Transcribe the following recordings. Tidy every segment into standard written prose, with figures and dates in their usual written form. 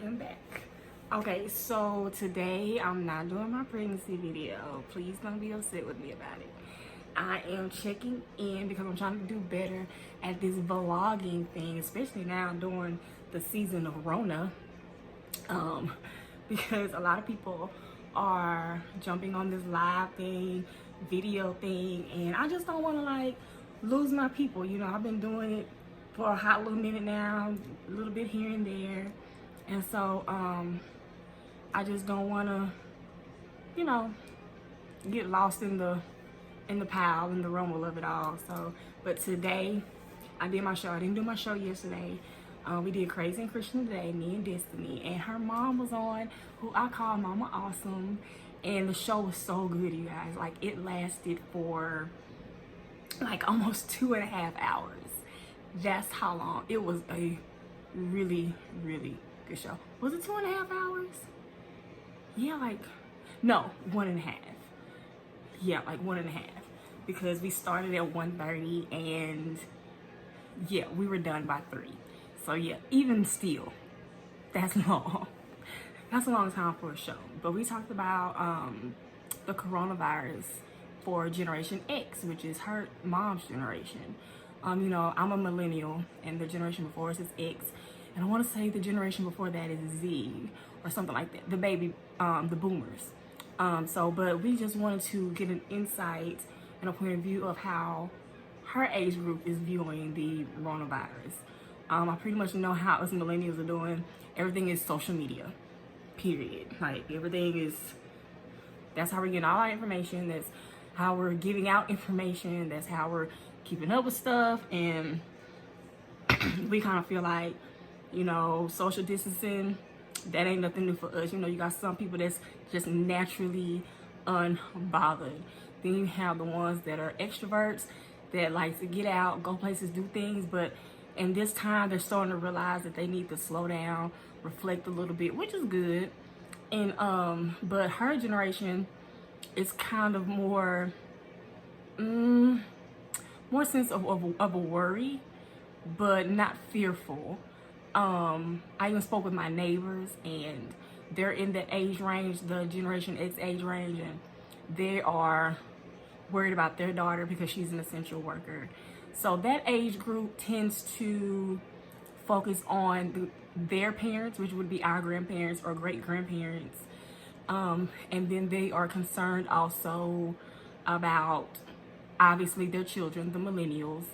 am back. Okay, so today I'm not doing my pregnancy video. Please don't be upset with me about it. I am checking in because I'm trying to do better at this vlogging thing, especially now during the season of Rona. Because a lot of people are jumping on this live thing, video thing, and I just don't want to like lose my people. You know, I've been doing it for a hot little minute now, a little bit here and there, and so I just don't want to, you know, get lost in the pile, in the rumble of it all. So, but today I did my show. I didn't do my show yesterday. We did Crazy and Christian today, me and Destiny, and her mom was on, who I call Mama Awesome, and the show was so good, you guys. Like, it lasted for like almost 2.5 hours. That's how long. It was a really, really good show. Was it 2.5 hours? Yeah, like, no, 1.5. Yeah, like 1.5, because we started at 1:30 and yeah, we were done by 3. So yeah, even still, that's long. That's a long time for a show. But we talked about the coronavirus for Generation X, which is her mom's generation. You know, I'm a millennial, and the generation before us is X, and I want to say the generation before that is Z or something like that. The baby, the boomers. But we just wanted to get an insight and a point of view of how her age group is viewing the coronavirus. I pretty much know how us millennials are doing. Everything is social media, period. Like, everything is, that's how we're getting all our information. That's how we're giving out information. That's how we're keeping up with stuff. And we kind of feel like, you know, social distancing, that ain't nothing new for us. You know, you got some people that's just naturally unbothered. Then you have the ones that are extroverts that like to get out, go places, do things, but in this time they're starting to realize that they need to slow down, reflect a little bit, which is good. And but her generation is kind of more more sense of a worry, but not fearful. I even spoke with my neighbors, and they're in the age range, the Generation X age range, and they are worried about their daughter because she's an essential worker. So that age group tends to focus on their parents, which would be our grandparents or great-grandparents. And then they are concerned also about, obviously, their children, the millennials,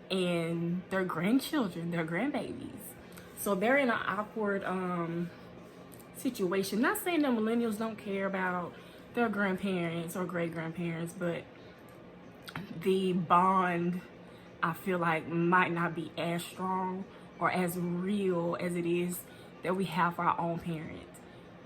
and their grandchildren, their grandbabies. So they're in an awkward situation. Not saying that millennials don't care about their grandparents or great-grandparents, but the bond, I feel like, might not be as strong or as real as it is that we have for our own parent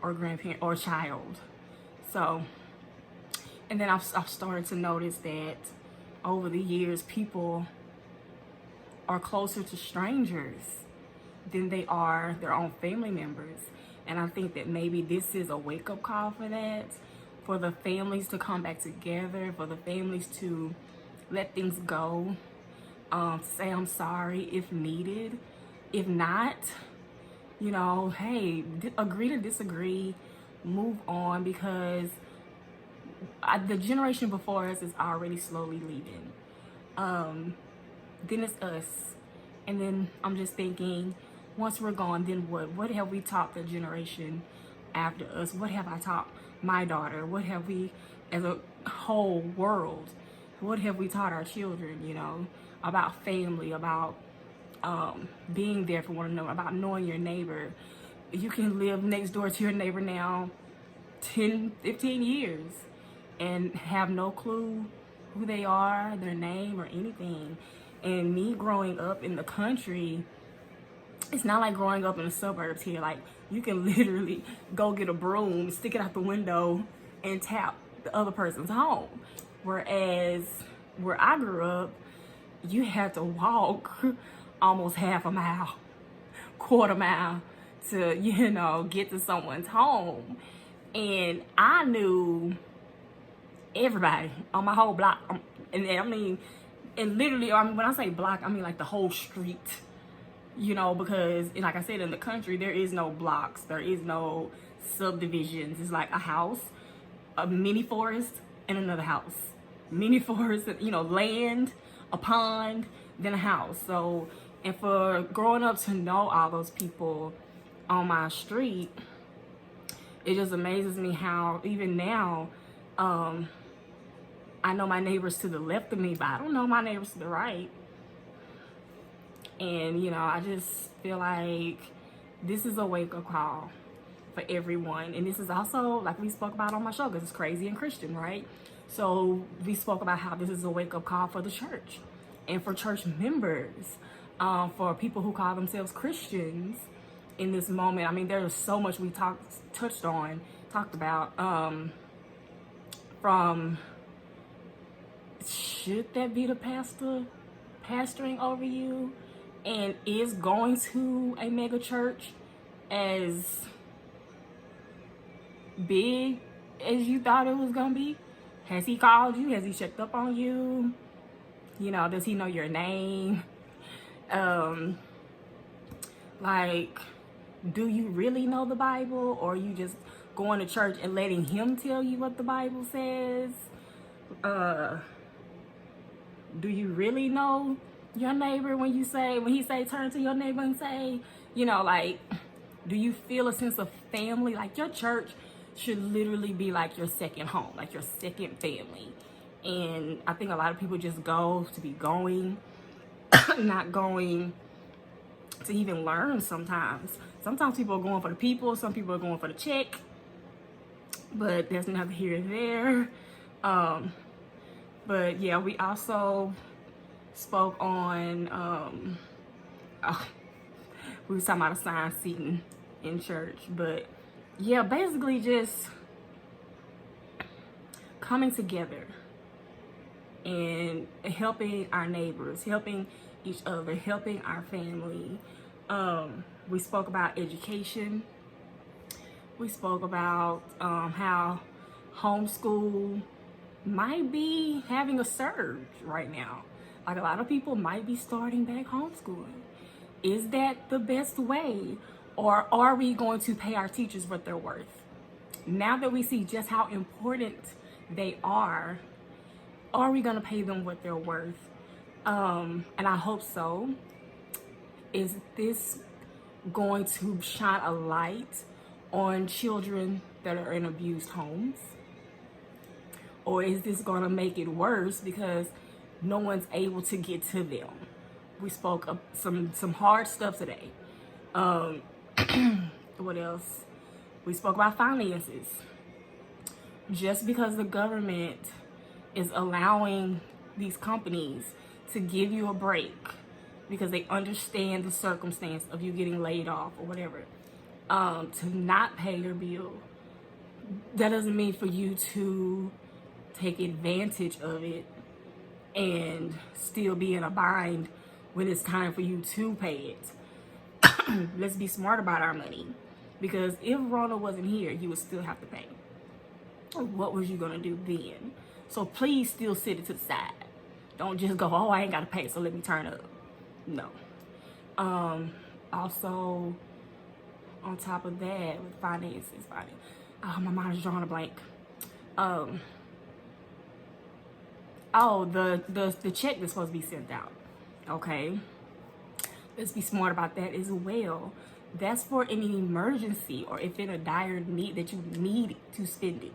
or grandparent or child. So, and then I've started to notice that over the years, people are closer to strangers than they are their own family members. And I think that maybe this is a wake-up call for that, for the families to come back together, for the families to let things go, say I'm sorry if needed. If not, you know, hey, agree to disagree, move on, because the generation before us is already slowly leaving. Then it's us. And then I'm just thinking, once we're gone, then what? What have we taught the generation after us? What have I taught my daughter? What have we, as a whole world, what have we taught our children, you know, about family, about being there for one another, about knowing your neighbor? You can live next door to your neighbor now 10, 15 years and have no clue who they are, their name, or anything. And me growing up in the country, it's not like growing up in the suburbs here. Like, you can literally go get a broom, stick it out the window, and tap the other person's home. Whereas where I grew up, you had to walk almost half a mile, quarter mile to, you know, get to someone's home. And I knew everybody on my whole block. And I mean, and literally, when I say block, I mean like the whole street. you know, because like I said, in the country, there is no blocks, there is no subdivisions. It's like a house, a mini forest, and another house. Mini forest, you know, land, a pond, then a house. So, and for growing up to know all those people on my street, it just amazes me how even now, I know my neighbors to the left of me, but I don't know my neighbors to the right. And, you know, I just feel like this is a wake-up call for everyone. And this is also, like we spoke about on my show, because it's Crazy and Christian, right? So we spoke about how this is a wake-up call for the church and for church members, for people who call themselves Christians in this moment. I mean, there's so much we talked about, from should that be the pastor pastoring over you, and is going to a mega church as big as you thought it was gonna be? Has he called you? Has he checked up on you? You know, does he know your name? Like, do you really know the Bible, or are you just going to church and letting him tell you what the Bible says? Do you really know your neighbor when he say turn to your neighbor and say, you know, like, do you feel a sense of family? Like, your church should literally be like your second home, like your second family. And I think a lot of people just go to be going, not going to even learn sometimes. Sometimes people are going for the people, some people are going for the check, but there's neither here nor there. But yeah, we also spoke on, we was talking about assigned seating in church. But yeah, basically just coming together and helping our neighbors, helping each other, helping our family. We spoke about education. We spoke about how homeschool might be having a surge right now. Like, a lot of people might be starting back homeschooling. Is that the best way? Or are we going to pay our teachers what they're worth? Now that we see just how important they are we going to pay them what they're worth? And I hope so. Is this going to shine a light on children that are in abused homes? Or is this going to make it worse because no one's able to get to them? We spoke of some hard stuff today. What else? We spoke about finances. Just because the government is allowing these companies to give you a break because they understand the circumstance of you getting laid off or whatever, to not pay your bill, that doesn't mean for you to take advantage of it and still be in a bind when it's time for you to pay it. Let's be smart about our money, because if Rona wasn't here, you would still have to pay. What was you gonna do then? So please still sit it to the side. Don't just go, oh, I ain't gotta pay, so let me turn up. No. Also, on top of that, with finances, my mind is drawing a blank. The check that's supposed to be sent out. Okay. Let's be smart about that as well. That's for any emergency, or if in a dire need that you need to spend it.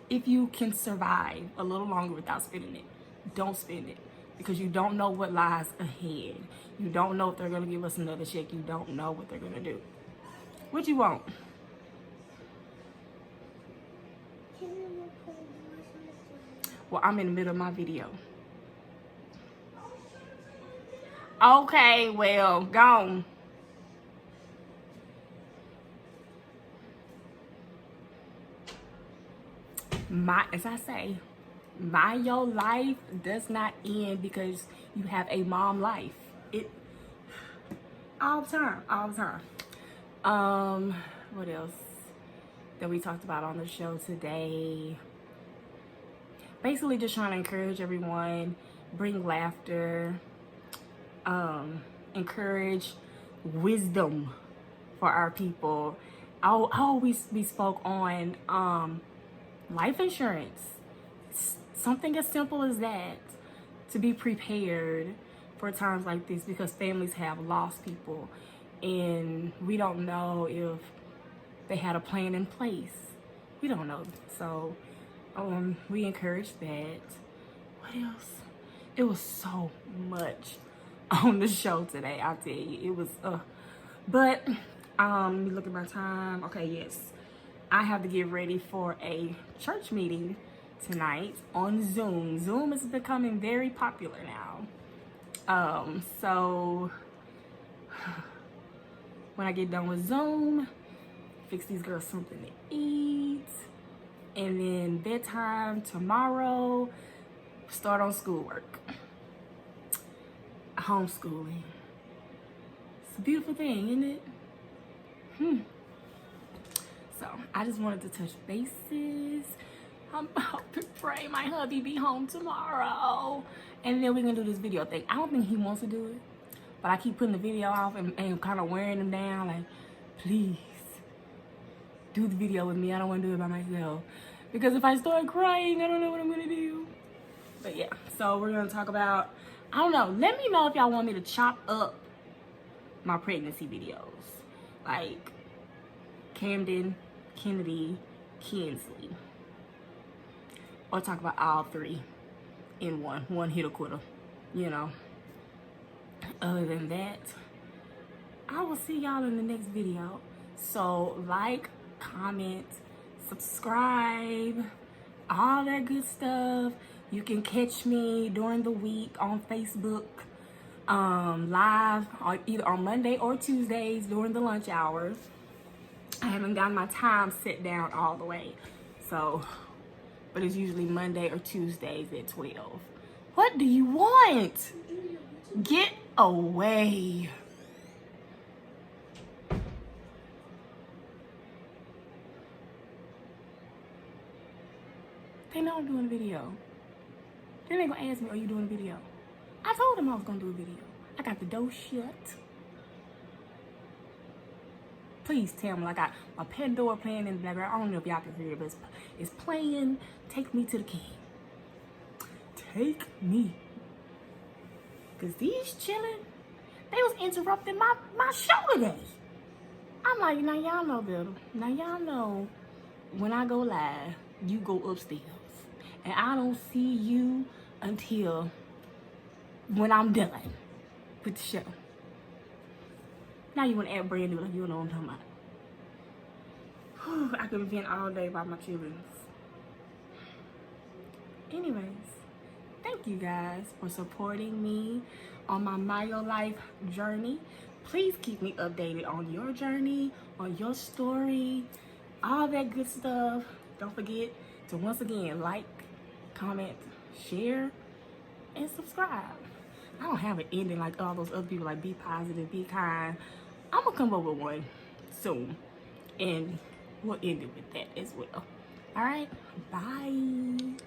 If you can survive a little longer without spending it, don't spend it, because you don't know what lies ahead. You don't know if they're gonna give us another check. You don't know what they're gonna do. What you want? Well, I'm in the middle of my video. Okay, well, gone. As I say, your life does not end because you have a mom life. It all the time. What else that we talked about on the show today? Basically just trying to encourage everyone, bring laughter, encourage wisdom for our people. We spoke on life insurance. Something as simple as that, to be prepared for times like this, because families have lost people and we don't know if they had a plan in place. We don't know. So we encourage that. What else? It was so much on the show today, I'll tell you. It was but let me look at my time. Okay, yes, I have to get ready for a church meeting tonight on Zoom. Zoom is becoming very popular now. So when I get done with Zoom, fix these girls something to eat, and then bedtime tomorrow, start on schoolwork. Homeschooling. It's a beautiful thing, isn't it? So I just wanted to touch bases. I'm about to pray my hubby be home tomorrow, and then we're gonna do this video thing. I don't think he wants to do it, but I keep putting the video off and kind of wearing him down, like, please do the video with me. I don't want to do it by myself, because if I start crying, I don't know what I'm gonna do. But yeah, so we're gonna talk about, I don't know, let me know if y'all want me to chop up my pregnancy videos, like Camden, Kennedy, Kinsley, or talk about all three in one hit or quitter, you know. Other than that, I will see y'all in the next video. So like, comment, subscribe, all that good stuff. You can catch me during the week on Facebook, live on either on Monday or Tuesdays during the lunch hours. I haven't gotten my time set down all the way, so, but it's usually Monday or Tuesdays at 12. What do you want? Get away. They know I'm doing a video. Then they gonna ask me, are you doing a video? I told them I was gonna do a video. I got the door shut. Please tell me, like, I got my Pandora playing in the background. I don't know if y'all can hear it, but it's playing Take Me to the King. Take me. Because these chillin', they was interrupting my show today. I'm like, now y'all know better. Now y'all know when I go live, you go upstairs. And I don't see you until when I'm done with the show. Now you want to act brand new, like you don't know what I'm talking about. I could vent all day about my children. Anyways, thank you guys for supporting me on my Myo Life journey. Please keep me updated on your journey, on your story, all that good stuff. Don't forget to once again like, comment, share, and subscribe. I don't have an ending like all those other people, like be positive, be kind. I'm gonna come up with one soon, and we'll end it with that as well. All right, bye.